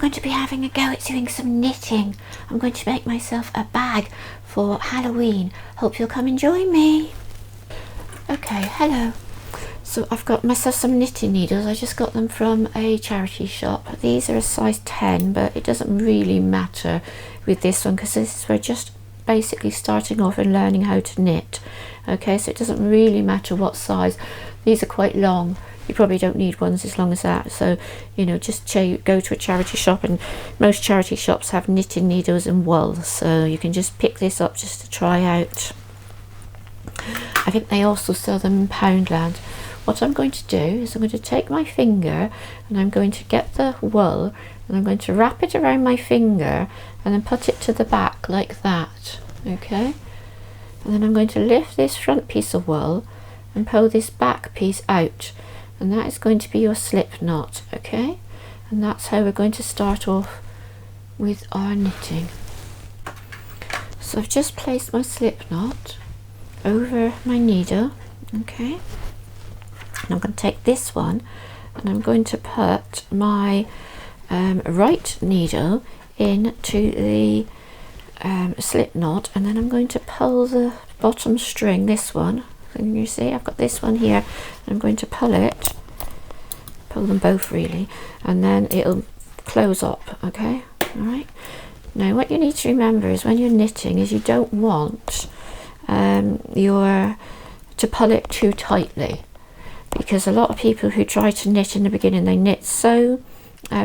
going to be having a go at doing some knitting. I'm going to make myself a bag for Halloween. Hope you'll come and join me. Okay, hello. So I've got myself some knitting needles. I just got them from a charity shop. These are a size 10, but it doesn't really matter with this one because we're just basically starting off and learning how to knit. Okay, so it doesn't really matter what size. These are quite long. You probably don't need ones as long as that. So, you know, just go to a charity shop, and most charity shops have knitting needles and wool. So you can just pick this up just to try out. I think they also sell them in Poundland. What I'm going to do is I'm going to take my finger and I'm going to get the wool and I'm going to wrap it around my finger and then put it to the back like that. Okay, and then I'm going to lift this front piece of wool and pull this back piece out, and that is going to be your slip knot. Okay, and that's how we're going to start off with our knitting. So I've just placed my slip knot over my needle. Okay, and I'm going to take this one and I'm going to put my right needle into the slip knot, and then I'm going to pull the bottom string, this one. Can you see I've got this one here, and I'm going to pull them both really, and then it'll close up. Okay, all right. Now what you need to remember is when you're knitting is you don't want to pull it too tightly, because a lot of people who try to knit in the beginning, they knit so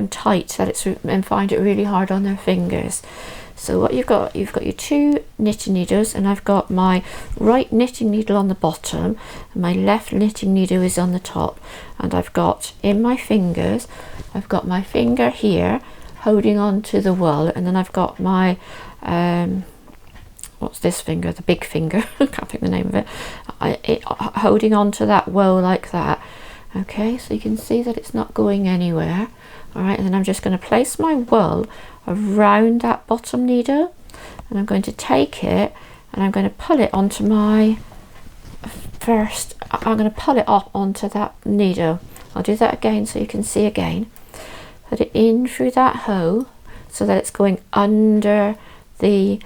tight that and find it really hard on their fingers. So what you've got your two knitting needles, and I've got my right knitting needle on the bottom and my left knitting needle is on the top, and I've got in my fingers, I've got my finger here holding on to the wool, and then I've got my what's this finger, the big finger, I can't think the name of it, holding on to that wool like that. Okay, so you can see that it's not going anywhere. All right, and then I'm just going to place my wool around that bottom needle, and I'm going to take it and I'm going to pull it onto my I'm going to pull it up onto that needle. I'll do that again so you can see again. Put it in through that hole so that it's going under the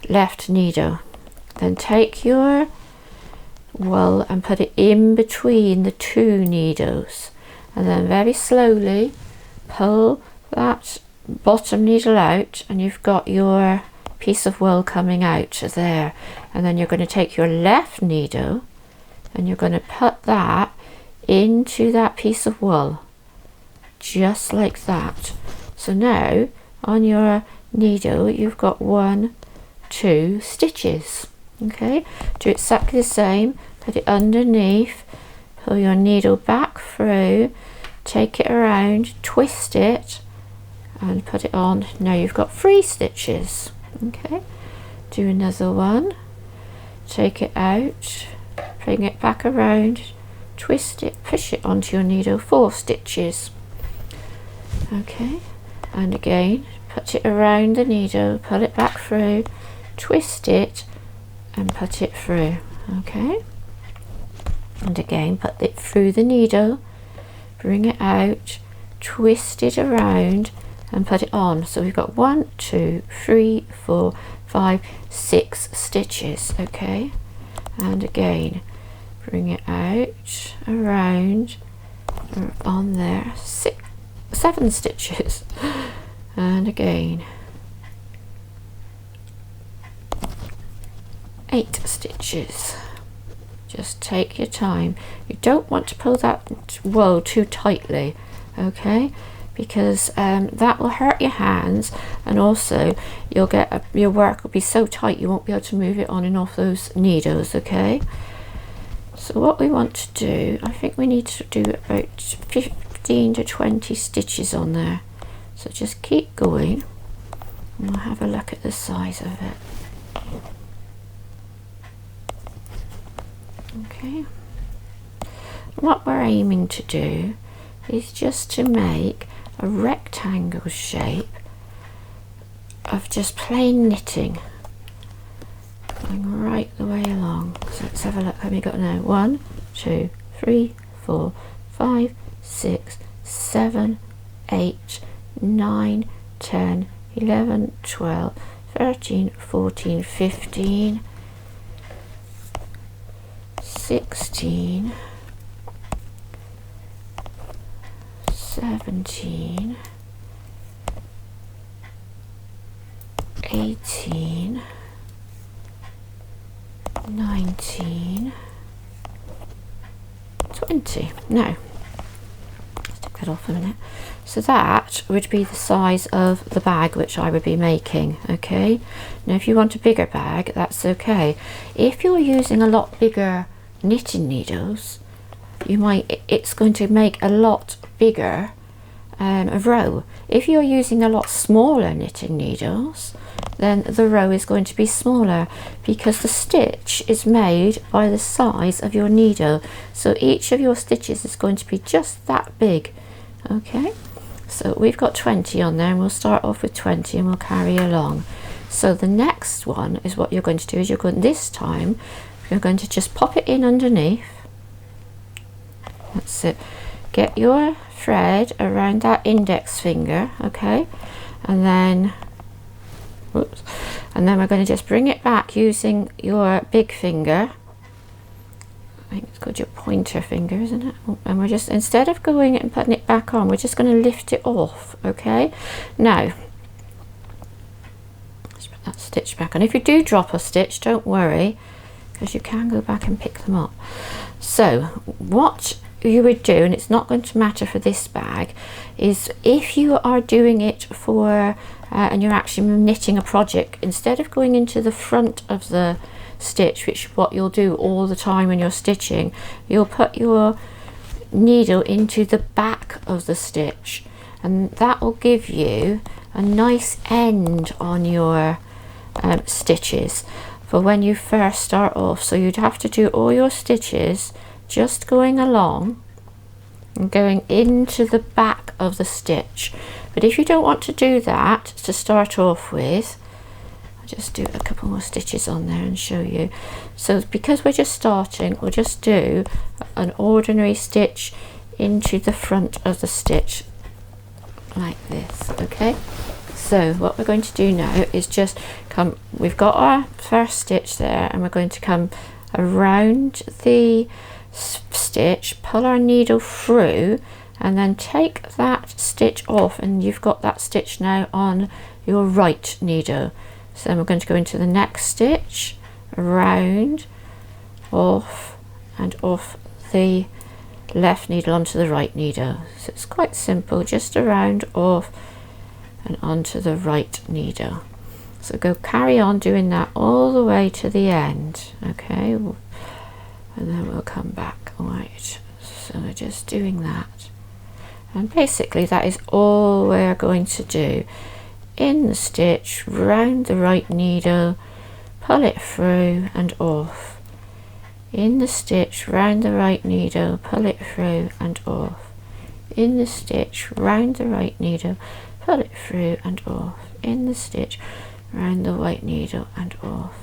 left needle. Then take your wool and put it in between the two needles, and then very slowly pull that bottom needle out, and you've got your piece of wool coming out there. And then you're going to take your left needle and you're going to put that into that piece of wool just like that. So now on your needle you've got 1, 2 stitches. Okay, do exactly the same. Put it underneath, pull your needle back through, take it around, twist it and put it on. Now you've got 3 stitches. Okay, do another one, take it out, bring it back around, twist it, push it onto your needle, 4 stitches. Okay, and again put it around the needle, pull it back through, twist it and put it through. Okay, and again put it through the needle, bring it out, twist it around and put it on. So we've got 1, 2, 3, 4, 5, 6 stitches. Okay, and again bring it out, around, on there, 7 stitches, and again 8 stitches. Just take your time. You don't want to pull that wool too tightly, okay, because that will hurt your hands, and also you'll get your work will be so tight you won't be able to move it on and off those needles. Okay, so what we want to do, I think we need to do about 15 to 20 stitches on there. So just keep going and we'll have a look at the size of it. Okay, what we're aiming to do is just to make a rectangle shape of just plain knitting going right the way along. So let's have a look. How many got now? 1, 2, 3, 4, 5, 6, 7, 8, 9, 10, 11, 12, 13, 14, 15, 16, 17, 18, 19, 20. Now, let's take that off a minute. So that would be the size of the bag which I would be making, okay? Now if you want a bigger bag, that's okay. If you're using a lot bigger knitting needles, it's going to make a lot bigger a row. If you're using a lot smaller knitting needles, then the row is going to be smaller, because the stitch is made by the size of your needle. So each of your stitches is going to be just that big, okay? So we've got 20 on there, and we'll start off with 20 and we'll carry along. So the next one is what you're going to do is this time you're going to just pop it in underneath. That's it. Get your thread around that index finger, okay? And then we're going to just bring it back using your big finger. I think it's called your pointer finger, isn't it? And we're just, instead of going and putting it back on, we're just going to lift it off, okay? Now, let's put that stitch back on. If you do drop a stitch, don't worry, because you can go back and pick them up. So what you would do, and it's not going to matter for this bag, is if you are doing it for and you're actually knitting a project, instead of going into the front of the stitch, which is what you'll do all the time when you're stitching, you'll put your needle into the back of the stitch, and that will give you a nice end on your stitches for when you first start off. So you'd have to do all your stitches just going along and going into the back of the stitch. But if you don't want to do that to start off with, I'll just do a couple more stitches on there and show you. So because we're just starting, we'll just do an ordinary stitch into the front of the stitch like this, okay? So what we're going to do now is just come, we've got our first stitch there, and we're going to come around the stitch, pull our needle through, and then take that stitch off, and you've got that stitch now on your right needle. So then we're going to go into the next stitch, around, off, and off the left needle onto the right needle. So it's quite simple, just around, off, and onto the right needle. So go carry on doing that all the way to the end, okay? And then we'll come back. All right, so we're just doing that, and basically that is all we're going to do. In the stitch, round the right needle, pull it through and off. In the stitch, round the right needle, pull it through and off. In the stitch, round the right needle, pull it through and off. In the stitch, round the right needle and off.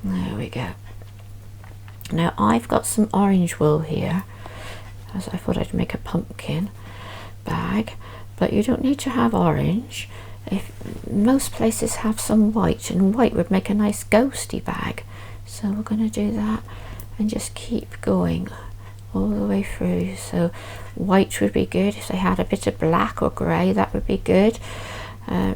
There we go. Now I've got some orange wool here, as I thought I'd make a pumpkin bag, but you don't need to have orange. If most places have some white, and white would make a nice ghosty bag. So we're going to do that and just keep going all the way through. So white would be good. If they had a bit of black or grey, that would be good.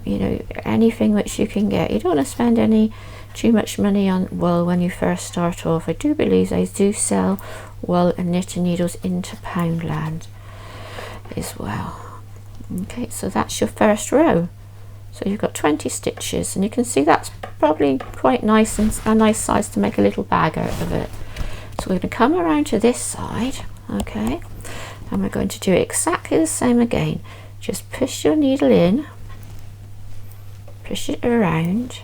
You know, anything which you can get. You don't want to spend too much money on wool when you first start off. I do believe they do sell wool and knitting needles into Poundland as well. Okay, so that's your first row. So you've got 20 stitches, and you can see that's probably quite nice and a nice size to make a little bag out of it. So we're going to come around to this side, okay, and we're going to do exactly the same again. Just push your needle in, push it around.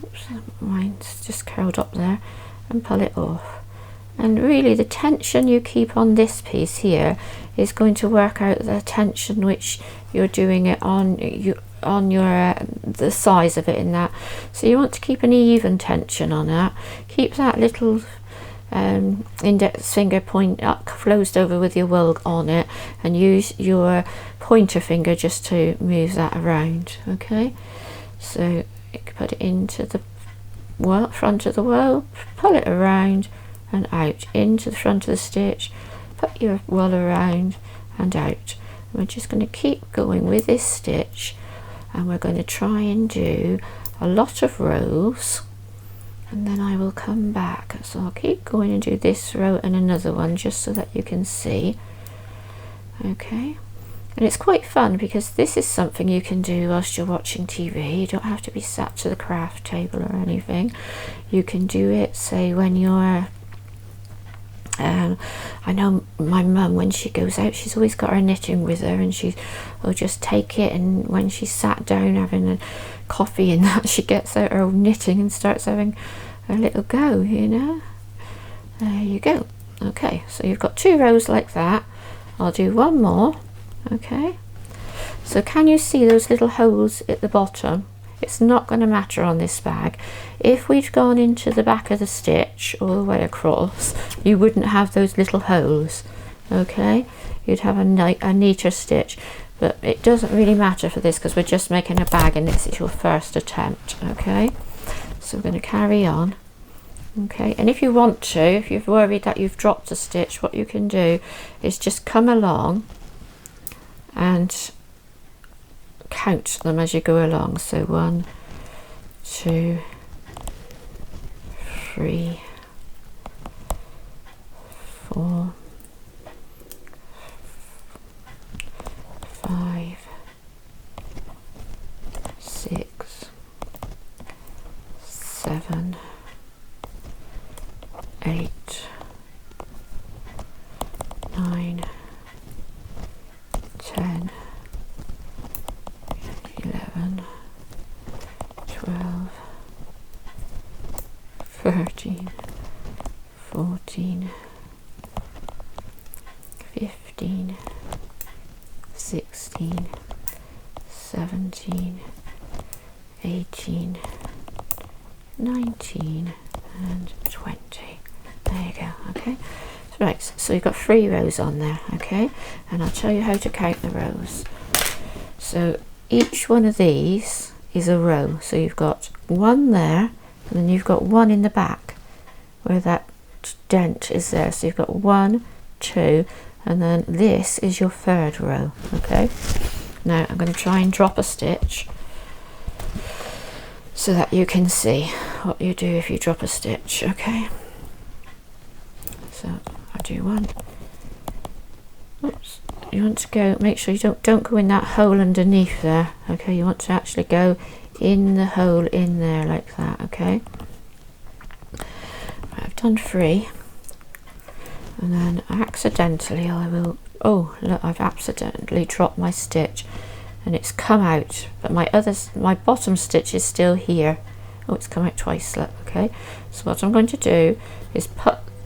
Oops, mine's just curled up there, and pull it off. And really the tension you keep on this piece here is going to work out the tension which you're doing it on the size of it in that. So you want to keep an even tension on that. Keep that little index finger point up, closed over with your wool on it, and use your pointer finger just to move that around. Okay, so you can put it into the front of the wool, pull it around and out into the front of the stitch, put your wool around and out. We're just going to keep going with this stitch, and we're going to try and do a lot of rows, and then I will come back. So I'll keep going and do this row and another one just so that you can see. Okay, and it's quite fun because this is something you can do whilst you're watching TV. You don't have to be sat to the craft table or anything. You can do it, say, when you're I know my mum, when she goes out, she's always got her knitting with her, and she'll just take it, and when she's sat down having a coffee and that, she gets out her knitting and starts having a little go, you know. There you go. Okay, so you've got 2 rows like that. I'll do one more. Okay, so can you see those little holes at the bottom? It's not going to matter on this bag. If we'd gone into the back of the stitch all the way across, you wouldn't have those little holes. Okay, you'd have a neater stitch, but it doesn't really matter for this because we're just making a bag and this is your first attempt. Okay, so we're going to carry on. Okay, and if you want to, if you're worried that you've dropped a stitch, what you can do is just come along and count them as you go along. So 1, 2, 3, 4, 5, 6, 7, 8, 9, 10, 11, 12, 13, 14, 15, 16, 17, 18, 19 and 20. There you go. Okay, right, so you've got 3 rows on there. Okay, and I'll tell you how to count the rows. So each one of these is a row, so you've got 1 there, and then you've got 1 in the back where that dent is there, so you've got 1, 2, and then this is your 3rd row. Okay, now I'm going to try and drop a stitch so that you can see what you do if you drop a stitch. Okay, so I'll do 1. Oops, you want to go, make sure you don't go in that hole underneath there. Okay, you want to actually go in the hole in there like that. Okay, right, I've done 3, and then accidentally I will, oh look, I've accidentally dropped my stitch and it's come out, but my bottom stitch is still here. Oh, it's come out twice. Look. Okay, so what I'm going to do is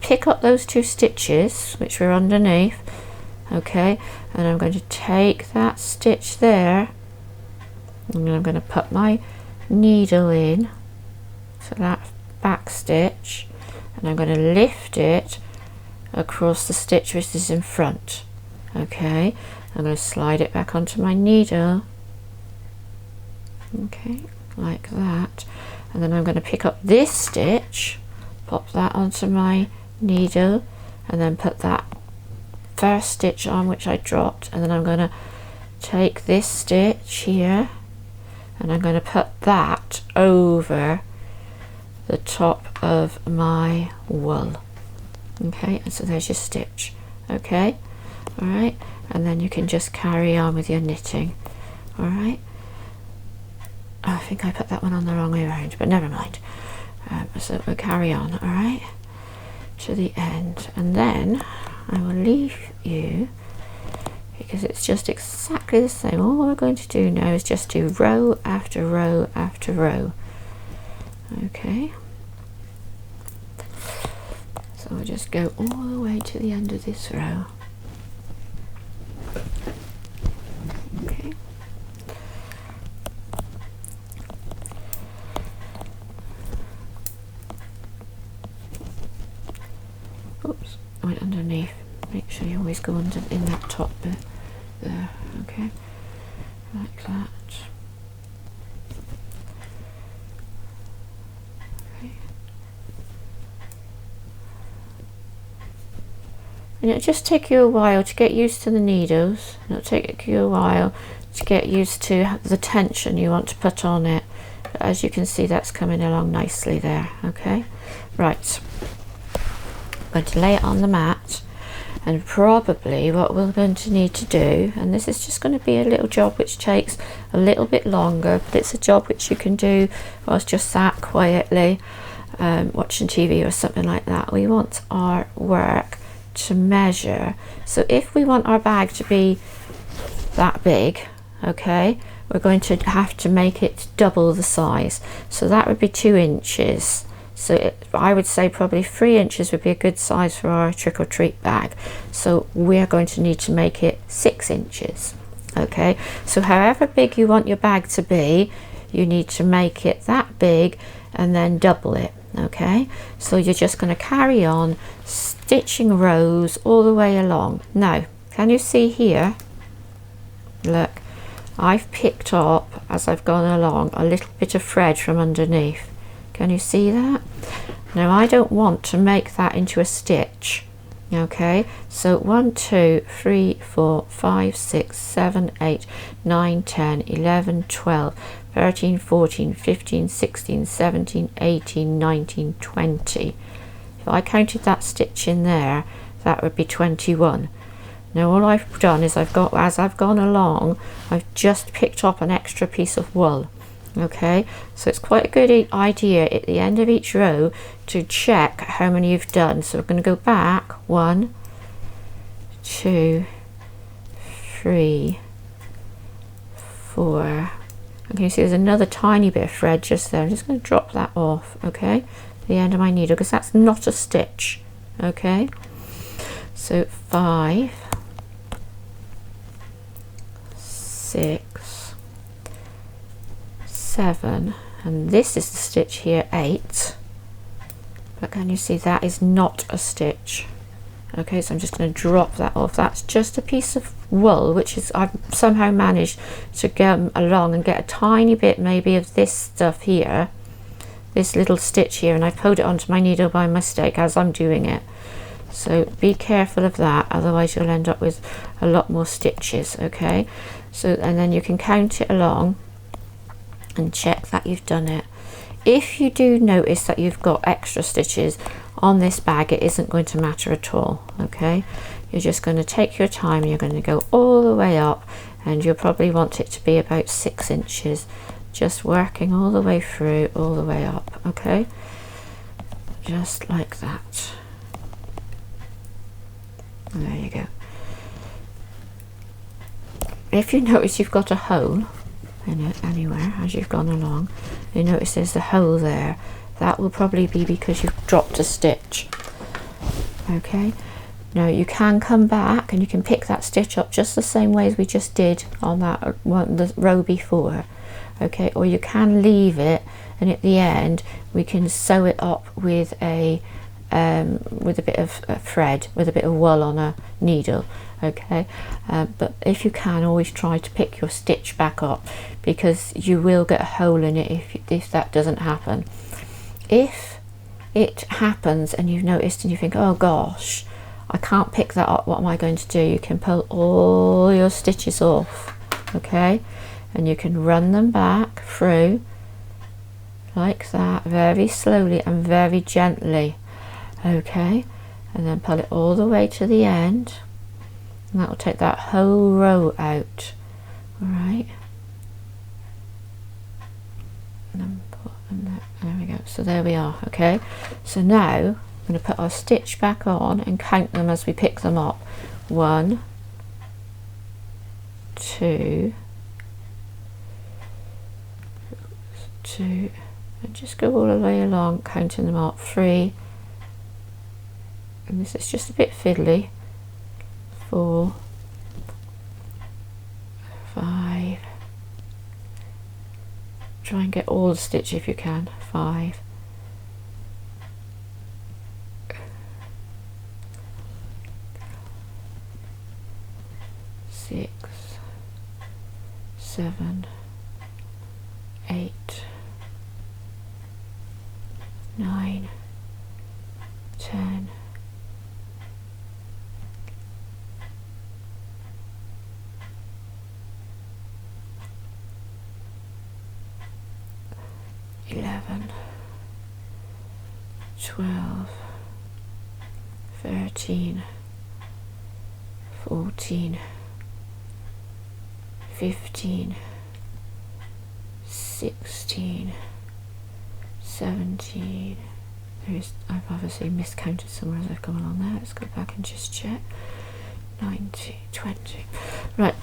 pick up those 2 stitches which were underneath. Okay, and I'm going to take that stitch there, and I'm going to put my needle in for that back stitch, and I'm going to lift it across the stitch which is in front. Okay, I'm going to slide it back onto my needle. Okay, like that, and then I'm going to pick up this stitch, pop that onto my needle, and then put that first stitch on which I dropped, and then I'm going to take this stitch here and I'm going to put that over the top of my wool. Okay, and so there's your stitch. Okay, all right, and then you can just carry on with your knitting. All right, I think I put that one on the wrong way around, but never mind. So we'll carry on, all right, to the end, and then I will leave you because it's just exactly the same. All we're going to do now is just do row after row after row. Okay, so we'll just go all the way to the end of this row. Okay, going underneath. Make sure you always go under in that top bit there, okay, like that. Okay. And it'll just take you a while to get used to the needles. It'll take you a while to get used to the tension you want to put on it. But as you can see, that's coming along nicely there, okay. Right, I'm going to lay it on the mat, and probably what we're going to need to do, and this is just going to be a little job which takes a little bit longer, but it's a job which you can do whilst just sat quietly watching TV or something like that. We want our work to measure. So if we want our bag to be that big, okay, we're going to have to make it double the size. So that would be 2 inches. So I would say probably 3 inches would be a good size for our trick-or-treat bag. So we're going to need to make it 6 inches. Okay, so however big you want your bag to be, you need to make it that big and then double it. Okay, so you're just going to carry on stitching rows all the way along. Now, can you see here? Look, I've picked up, as I've gone along, a little bit of thread from underneath. Can you see that? Now I don't want to make that into a stitch. Okay, so 1, 2, 3, 4, 5, 6, 7, 8, 9, 10, 11, 12, 13, 14, 15, 16, 17, 18, 19, 20. If I counted that stitch in there, that would be 21. Now all I've done is as I've gone along, I've just picked up an extra piece of wool. Okay, so it's quite a good idea at the end of each row to check how many you've done. So we're going to go back 1, 2, 3, 4. And can you see there's another tiny bit of thread just there? I'm just going to drop that off, okay, the end of my needle, because that's not a stitch. Okay, so 5, 6, 7, and this is the stitch here, 8, but can you see that is not a stitch? Okay, so I'm just going to drop that off. That's just a piece of wool which is I've somehow managed to go along and get a tiny bit maybe of this stuff here, this little stitch here, and I pulled it onto my needle by mistake as I'm doing it. So be careful of that, otherwise you'll end up with a lot more stitches. Okay, so and then you can count it along and check that you've done it. If you do notice that you've got extra stitches on this bag, it isn't going to matter at all. Okay, you're just going to take your time, you're going to go all the way up, and you'll probably want it to be about 6 inches, just working all the way through, all the way up. Okay, just like that. And there you go. If you notice you've got a hole in it anywhere as you've gone along, you notice there's the hole there, that will probably be because you've dropped a stitch. Okay, now you can come back and you can pick that stitch up just the same way as we just did on that one, the row before. Okay, or you can leave it and at the end we can sew it up with a bit of thread, with a bit of wool on a needle. Okay, but if you can, always try to pick your stitch back up, because you will get a hole in it if that doesn't happen. If it happens and you've noticed and you think, oh gosh, I can't pick that up, what am I going to do? You can pull all your stitches off, okay, and you can run them back through like that, very slowly and very gently. Okay, and then pull it all the way to the end, and that will take that whole row out. All right, and then there we go. So there we are. Okay, so now I'm going to put our stitch back on and count them as we pick them up. 1, 2, 2, and just go all the way along counting them up. 3, and this is just a bit fiddly. 4, 5, try and get all the stitch if you can. 5, 6, 7, 8, 9, 10, 11, 12, 13, 14, 15, 16, 17. I've obviously miscounted somewhere as I've gone along there. Let's go back and just check. 19, 20. Right.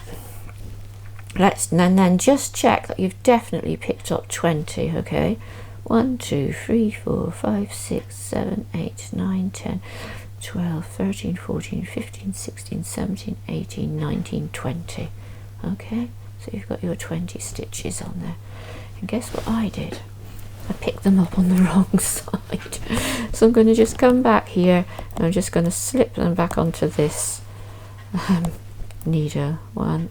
And then just check that you've definitely picked up 20, okay? 1, 2, 3, 4, 5, 6, 7, 8, 9, 10, 12, 13, 14, 15, 16, 17, 18, 19, 20. Okay? So you've got your 20 stitches on there. And guess what I did? I picked them up on the wrong side. So I'm going to just come back here and I'm just going to slip them back onto this needle. 1.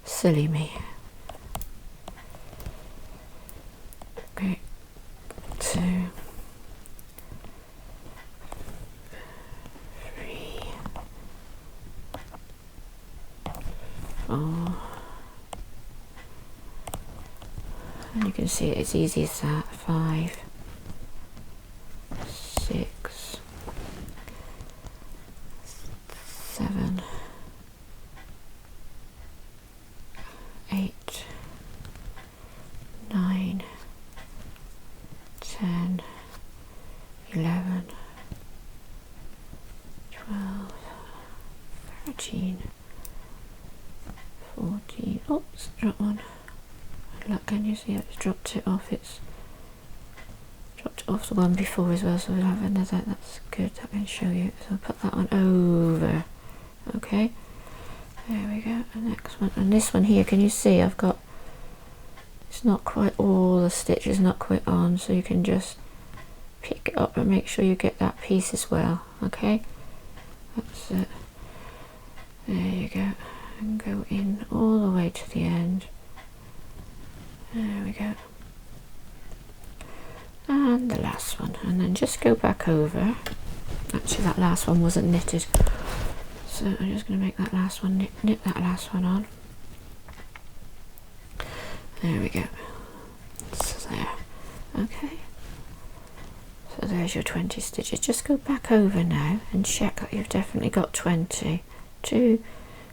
Silly me. Okay. 2. 3. 4. And you can see it's easy as that. 5, 6, 7, 8, 9, 10, 11, 12, 13, 14. Oops, dropped one. Look, can you see it's dropped it off? It's dropped it off the one before as well, so we'll have another. That's good, that can show you. So I'll put that one over. Okay, there we go. The next one, and this one here, can you see I've got, it's not quite all the stitches not quite on, so you can just pick it up and make sure you get that piece as well. Okay, that's it. There you go, and go in all the way to the end. There we go. And the last one, and then just go back over. Actually, that last one wasn't knitted, so I'm just going to make that last one, knit that last one on. There we go. So there. Okay. So there's your 20 stitches. Just go back over now and check that you've definitely got 20. 2,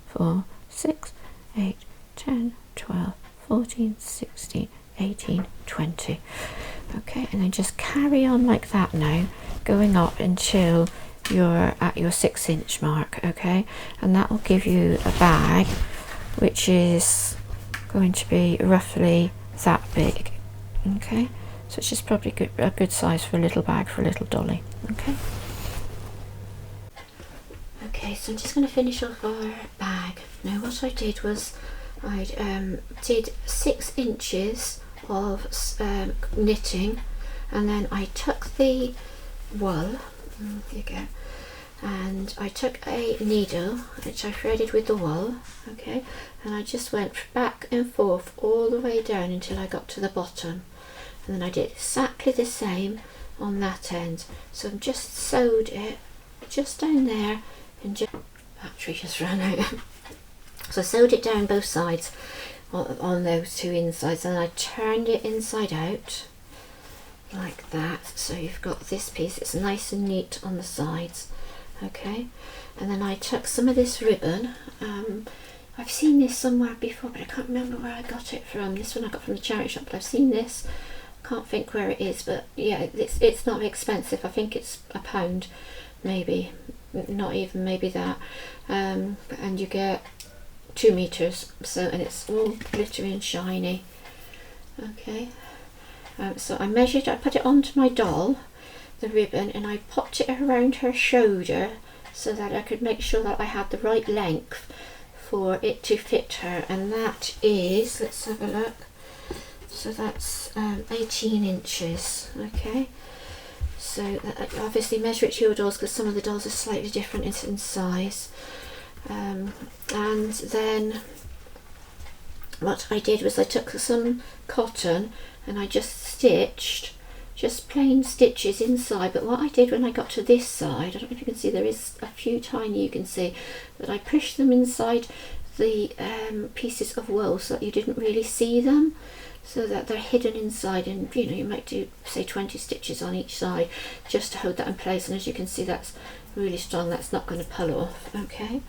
4, 6, 8, 10, 12, 14, 16, 18, 20. Okay, and then just carry on like that now, going up until you're at your 6-inch mark. Okay, and that will give you a bag which is going to be roughly that big. Okay, so it's just probably a good size for a little bag for a little dolly. Okay. Okay, so I'm just going to finish off our bag. Now what I did was I did 6 inches of knitting, and then I took the wool, there you go, and I took a needle which I threaded with the wool, okay, and I just went back and forth all the way down until I got to the bottom, and then I did exactly the same on that end. So I've just sewed it just down there, and just battery just ran out. So I sewed it down both sides on those 2 insides, and I turned it inside out like that, so you've got this piece. It's nice and neat on the sides. Okay, and then I took some of this ribbon. I've seen this somewhere before, but I can't remember where I got it from. This one I got from the charity shop, but I've seen this, can't think where it is, but yeah, it's not expensive. I think it's £1 maybe, not even, maybe that, and you get 2 meters, so, and it's all glittery and shiny. Okay, so I measured, I put it onto my doll, the ribbon, and I popped it around her shoulder so that I could make sure that I had the right length for it to fit her, and that is, let's have a look, so that's 18 inches. Okay, so obviously measure it to your dolls, because some of the dolls are slightly different in size. And then what I did was I took some cotton and I just stitched just plain stitches inside. But what I did when I got to this side, I don't know if you can see, there is a few tiny, you can see that I pushed them inside the pieces of wool so that you didn't really see them, so that they're hidden inside. And you know, you might do say 20 stitches on each side just to hold that in place. And as you can see, that's really strong, that's not going to pull off. Okay,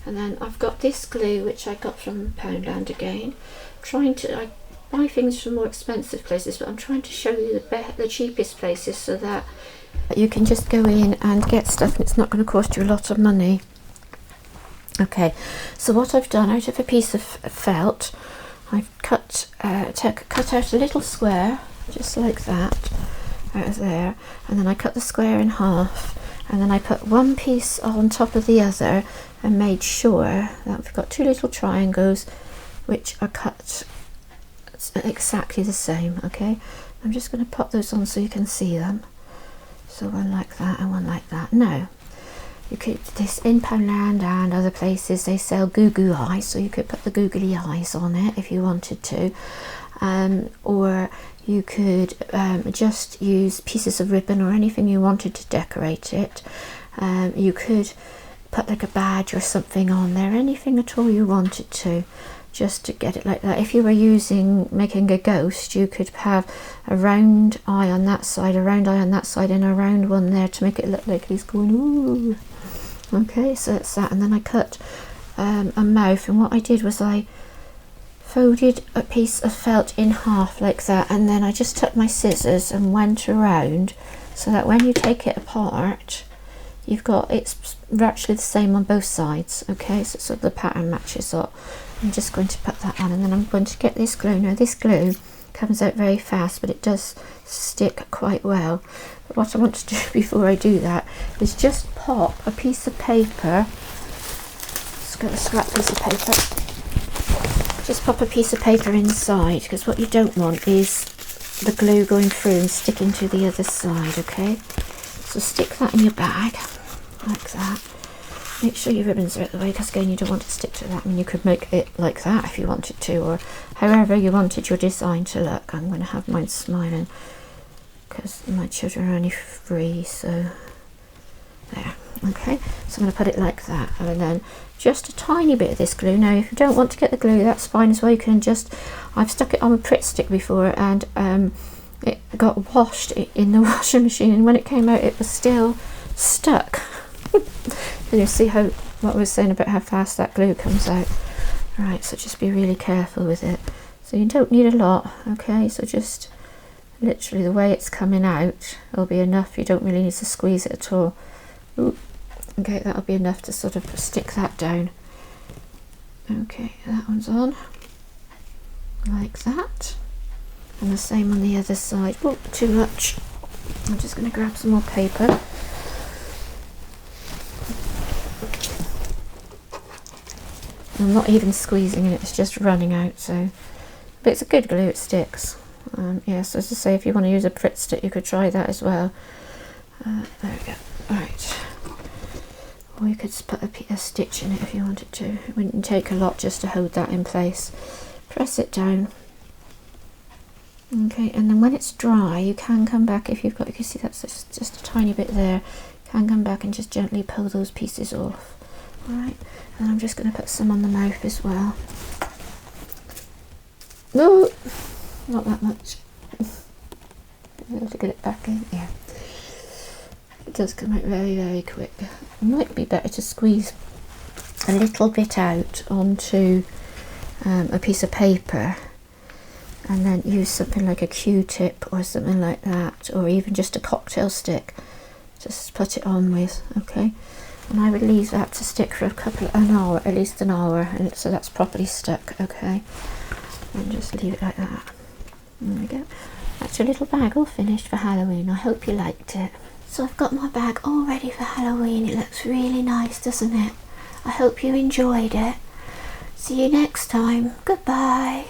and then I've got this glue which I got from Poundland again. I buy things from more expensive places, but I'm trying to show you the cheapest places so that you can just go in and get stuff and it's not going to cost you a lot of money. Okay, so what I've done, out of a piece of felt, I've cut out a little square just like that out of there, and then I cut the square in half, and then I put one piece on top of the other and made sure that we've got two little triangles which are cut exactly the same. Okay, I'm just going to pop those on so you can see them. So one like that and one like that. Now you could, this in Poundland and other places, they sell goo goo eyes, so you could put the googly eyes on it if you wanted to, or you could just use pieces of ribbon or anything you wanted to decorate it. You could put like a badge or something on there, anything at all you wanted to, just to get it like that. If you were making a ghost, you could have a round eye on that side, a round eye on that side, and a round one there to make it look like he's going ooh. Okay, so that's that. And then I cut a mouth, and what I did was I folded a piece of felt in half like that, and then I just took my scissors and went around so that when you take it apart, you've got, it's virtually the same on both sides. Okay, so the pattern matches up. I'm just going to put that on, and then I'm going to get this glue. Now this glue comes out very fast, but it does stick quite well. But what I want to do before I do that is just pop a piece of paper, just got a scrap piece of paper, just pop a piece of paper inside, because what you don't want is the glue going through and sticking to the other side. Okay, so stick that in your bag like that. Make sure your ribbons are out the way, because again, you don't want to stick to that. I mean, you could make it like that if you wanted to, or however you wanted your design to look. I'm going to have mine smiling because my children are only 3, so there. Okay, so I'm going to put it like that, and then just a tiny bit of this glue. Now if you don't want to get the glue, that's fine as well. You can just, I've stuck it on a Pritt stick before, and it got washed in the washing machine, and when it came out it was still stuck. And you see what I was saying about how fast that glue comes out. Right, so just be really careful with it. So you don't need a lot. Okay, so just literally the way it's coming out will be enough. You don't really need to squeeze it at all. Ooh. Okay, that'll be enough to sort of stick that down. Okay, that one's on like that, and the same on the other side. Oh, too much. I'm just going to grab some more paper. I'm not even squeezing it, it's just running out. So, but it's a good glue, it sticks. Yeah, so as I say, if you want to use a Pritt stick, you could try that as well. There we go. Right. Or you could put a stitch in it if you wanted to. It wouldn't take a lot just to hold that in place. Press it down. Okay, and then when it's dry, you can come back, if you've got, you can see that's just a tiny bit there. You can come back and just gently pull those pieces off. Alright, and I'm just going to put some on the mouth as well. No, not that much. Be able to get it back in. Yeah, it does come out very, very quick. It might be better to squeeze a little bit out onto a piece of paper, and then use something like a Q-tip or something like that, or even just a cocktail stick. Just put it on with, okay? And I would leave that to stick for an hour, at least an hour, and so that's properly stuck. Okay, and just leave it like that. There we go. That's your little bag all finished for Halloween. I hope you liked it. So I've got my bag all ready for Halloween. It looks really nice, doesn't it? I hope you enjoyed it. See you next time. Goodbye.